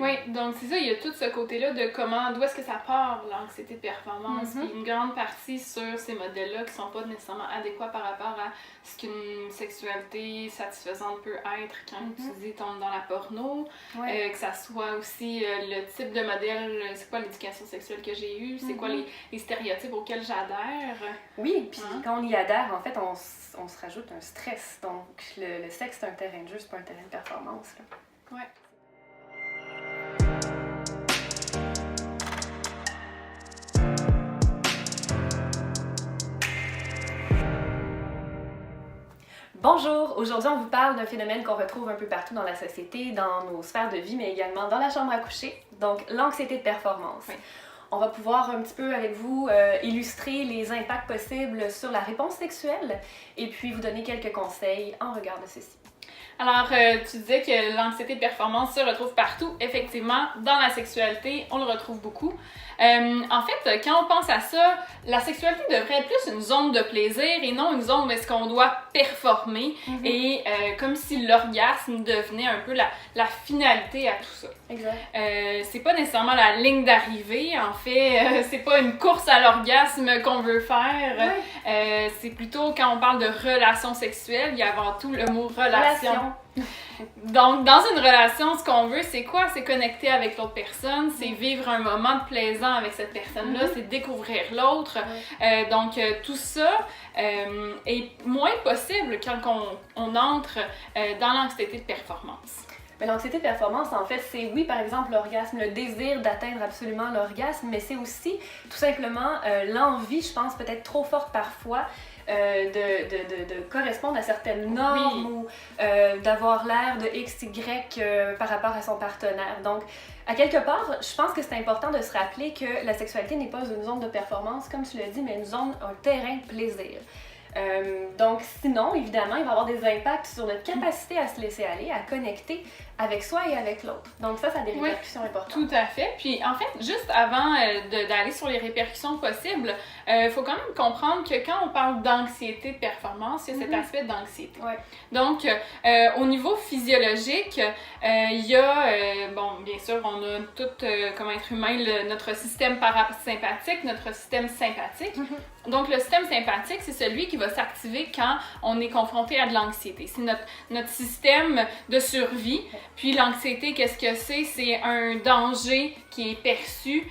Oui, donc c'est ça, il y a tout ce côté-là de d'où est-ce que ça part, l'anxiété de performance, puis une grande partie sur ces modèles-là qui sont pas nécessairement adéquats par rapport à ce qu'une sexualité satisfaisante peut être quand tu dis tombe dans la porno, que ça soit aussi le type de modèle, c'est quoi l'éducation sexuelle que j'ai eue, c'est quoi les stéréotypes auxquels j'adhère. Oui, puis quand on y adhère, en fait, on se rajoute un stress, donc le sexe c'est un terrain de jeu, c'est pas un terrain de performance. Là. Ouais. Bonjour! Aujourd'hui, on vous parle d'un phénomène qu'on retrouve un peu partout dans la société, dans nos sphères de vie, mais également dans la chambre à coucher, donc l'anxiété de performance. Oui. On va pouvoir un petit peu avec vous illustrer les impacts possibles sur la réponse sexuelle et puis vous donner quelques conseils en regard de ceci. Alors, tu disais que l'anxiété de performance se retrouve partout. Effectivement, dans la sexualité, on le retrouve beaucoup. En fait, quand on pense à ça, la sexualité devrait être plus une zone de plaisir et non une zone où est-ce qu'on doit performer et comme si l'orgasme devenait un peu la finalité à tout ça. Exact. C'est pas nécessairement la ligne d'arrivée, en fait, c'est pas une course à l'orgasme qu'on veut faire. C'est plutôt quand on parle de relations sexuelles, il y a avant tout le mot relation. Donc, dans une relation, ce qu'on veut, c'est quoi? C'est connecter avec l'autre personne, c'est vivre un moment de plaisant avec cette personne-là, c'est découvrir l'autre. Donc, tout ça est moins possible quand on entre dans l'anxiété de performance. Mais l'anxiété de performance, en fait, c'est oui, par exemple, l'orgasme, le désir d'atteindre absolument l'orgasme, mais c'est aussi tout simplement l'envie, je pense, peut-être trop forte parfois, de correspondre à certaines normes ou d'avoir l'air de XY par rapport à son partenaire. Donc, à quelque part, je pense que c'est important de se rappeler que la sexualité n'est pas une zone de performance, comme tu l'as dit, mais un terrain de plaisir. Donc sinon, évidemment, il va y avoir des impacts sur notre capacité à se laisser aller, à connecter avec soi et avec l'autre. Donc ça a des répercussions importantes. Tout à fait. Puis en fait, juste avant d'aller sur les répercussions possibles, il faut quand même comprendre que quand on parle d'anxiété de performance, il y a cet aspect d'anxiété. Donc, au niveau physiologique, il y a, bien sûr, on a tout, comme être humain, notre système parasympathique, notre système sympathique. Donc, le système sympathique, c'est celui qui va s'activer quand on est confronté à de l'anxiété. C'est notre système de survie. Puis l'anxiété, qu'est-ce que c'est? C'est un danger qui est perçu,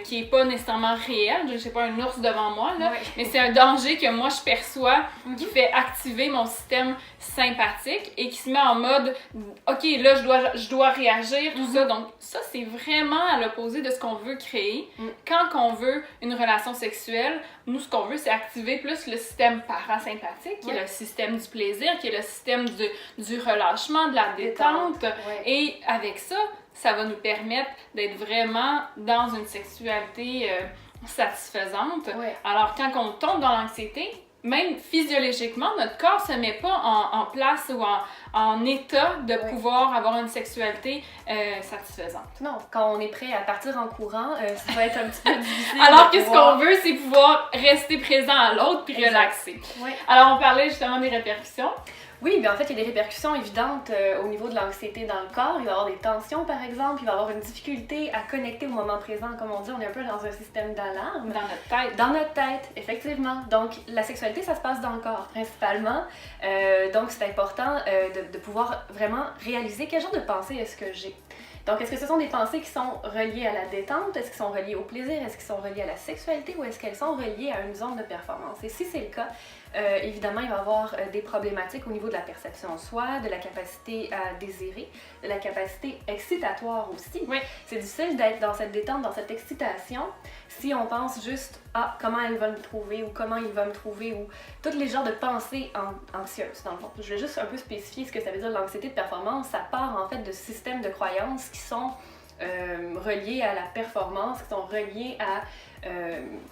qui n'est pas nécessairement réel. Je sais pas un ours devant moi, là, mais c'est un danger que moi je perçois, qui fait activer mon système sympathique et qui se met en mode « OK, là, je dois réagir », tout ça. Donc ça, c'est vraiment à l'opposé de ce qu'on veut créer. Quand on veut une relation sexuelle, nous, ce qu'on veut, c'est activer plus le système parasympathique, qui est le système du plaisir, qui est le système du relâchement, de la détente. Et avec ça, ça va nous permettre d'être vraiment dans une sexualité satisfaisante. Alors, quand on tombe dans l'anxiété, même physiologiquement, notre corps se met pas en place ou en état de pouvoir avoir une sexualité satisfaisante. Non, quand on est prêt à partir en courant, ça va être un petit peu difficile. Alors que ce qu'on veut, c'est pouvoir rester présent à l'autre puis relaxer. Alors, on parlait justement des répercussions. Oui, mais en fait, il y a des répercussions évidentes au niveau de l'anxiété dans le corps. Il va y avoir des tensions, par exemple. Il va y avoir une difficulté à connecter au moment présent. Comme on dit, on est un peu dans un système d'alarme. Dans notre tête. Dans notre tête, effectivement. Donc, la sexualité, ça se passe dans le corps, principalement. Donc, c'est important de pouvoir vraiment réaliser quel genre de pensée est-ce que j'ai. Donc, est-ce que ce sont des pensées qui sont reliées à la détente? Est-ce qu'elles sont reliées au plaisir? Est-ce qu'elles sont reliées à la sexualité? Ou est-ce qu'elles sont reliées à une zone de performance? Et si c'est le cas, évidemment, il va y avoir des problématiques au niveau de la perception de soi, de la capacité à désirer, de la capacité excitatoire aussi. C'est difficile d'être dans cette détente, dans cette excitation, si on pense juste « Ah, comment elle va me trouver » ou « Comment il va me trouver » ou tous les genres de pensées anxieuses, dans le fond. Je vais juste un peu spécifier ce que ça veut dire l'anxiété de performance. Ça part en fait de systèmes de croyances qui sont reliés à la performance, qui sont reliés à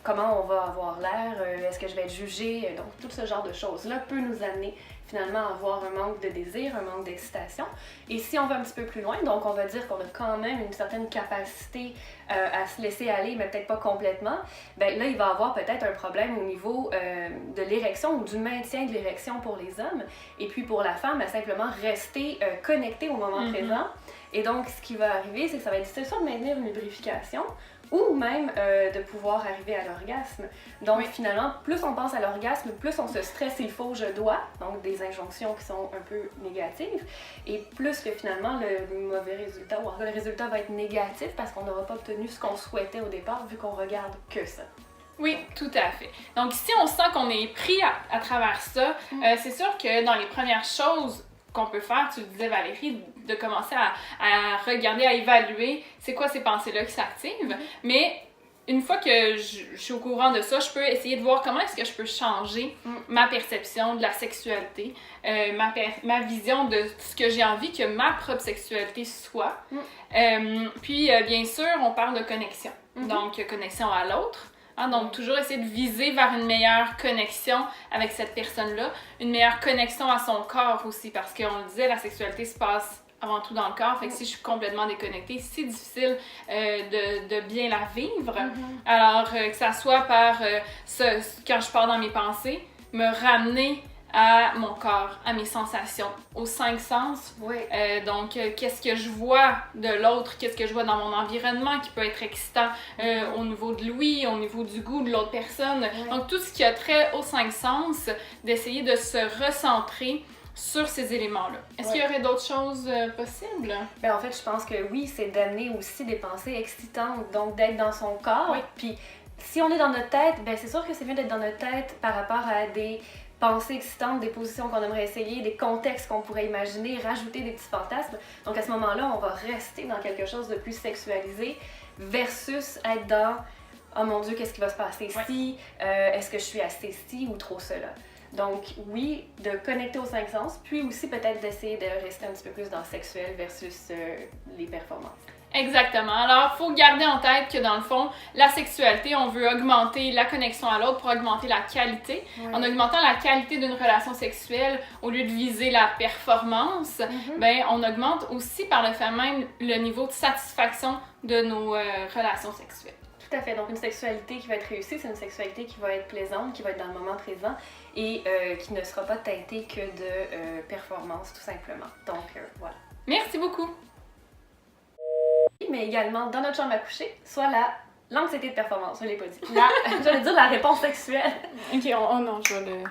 comment on va avoir l'air, est-ce que je vais être jugée, donc tout ce genre de choses-là peut nous amener finalement à avoir un manque de désir, un manque d'excitation. Et si on va un petit peu plus loin, donc on va dire qu'on a quand même une certaine capacité à se laisser aller, mais peut-être pas complètement, ben là il va y avoir peut-être un problème au niveau de l'érection ou du maintien de l'érection pour les hommes. Et puis pour la femme, ben, simplement rester connectée au moment présent Et donc, ce qui va arriver, c'est que ça va être difficile soit de maintenir une lubrification ou même de pouvoir arriver à l'orgasme. Donc, finalement, plus on pense à l'orgasme, plus on se stresse, il faut, je dois, donc des injonctions qui sont un peu négatives, et plus que finalement le mauvais résultat, ou en tout cas le résultat va être négatif parce qu'on n'aura pas obtenu ce qu'on souhaitait au départ vu qu'on regarde que ça. Oui, tout à fait. Donc, si on sent qu'on est pris à travers ça, c'est sûr que dans les premières choses qu'on peut faire, tu le disais Valérie, de commencer à regarder, à évaluer c'est quoi ces pensées-là qui s'activent. Mais une fois que je suis au courant de ça, je peux essayer de voir comment est-ce que je peux changer ma perception de la sexualité, ma vision de ce que j'ai envie que ma propre sexualité soit. Puis, bien sûr, on parle de connexion. Donc, connexion à l'autre. Donc, toujours essayer de viser vers une meilleure connexion avec cette personne-là, une meilleure connexion à son corps aussi, parce qu'on le disait, la sexualité se passe avant tout dans le corps, fait que si je suis complètement déconnectée, c'est difficile de bien la vivre. Alors, que ça soit par, quand je pars dans mes pensées, me ramener à mon corps, à mes sensations, aux 5 sens. Donc, qu'est-ce que je vois de l'autre, qu'est-ce que je vois dans mon environnement qui peut être excitant au niveau de l'ouïe, au niveau du goût de l'autre personne. Donc, tout ce qui a trait aux 5 sens, d'essayer de se recentrer sur ces éléments-là. Est-ce qu'il y aurait d'autres choses possibles? En fait, je pense que oui, c'est d'amener aussi des pensées excitantes, donc d'être dans son corps. Puis, si on est dans notre tête, c'est sûr que c'est mieux d'être dans notre tête par rapport à des pensées excitantes, des positions qu'on aimerait essayer, des contextes qu'on pourrait imaginer, rajouter des petits fantasmes. Donc à ce moment-là, on va rester dans quelque chose de plus sexualisé versus être dans « Oh mon Dieu, qu'est-ce qui va se passer ici? Est-ce que je suis assez ci ou trop cela? » Donc oui, de connecter aux 5 sens, puis aussi peut-être d'essayer de rester un petit peu plus dans le sexuel versus les performances. Exactement. Alors, il faut garder en tête que dans le fond, la sexualité, on veut augmenter la connexion à l'autre pour augmenter la qualité. En augmentant la qualité d'une relation sexuelle, au lieu de viser la performance, on augmente aussi par le fait même le niveau de satisfaction de nos relations sexuelles. Tout à fait. Donc, une sexualité qui va être réussie, c'est une sexualité qui va être plaisante, qui va être dans le moment présent et qui ne sera pas teintée que de performance, tout simplement. Donc, voilà. Merci beaucoup! Mais également dans notre chambre à coucher, soit l'anxiété de performance, je l'ai pas dit. J'allais dire la réponse sexuelle. Ok, non, je vais le...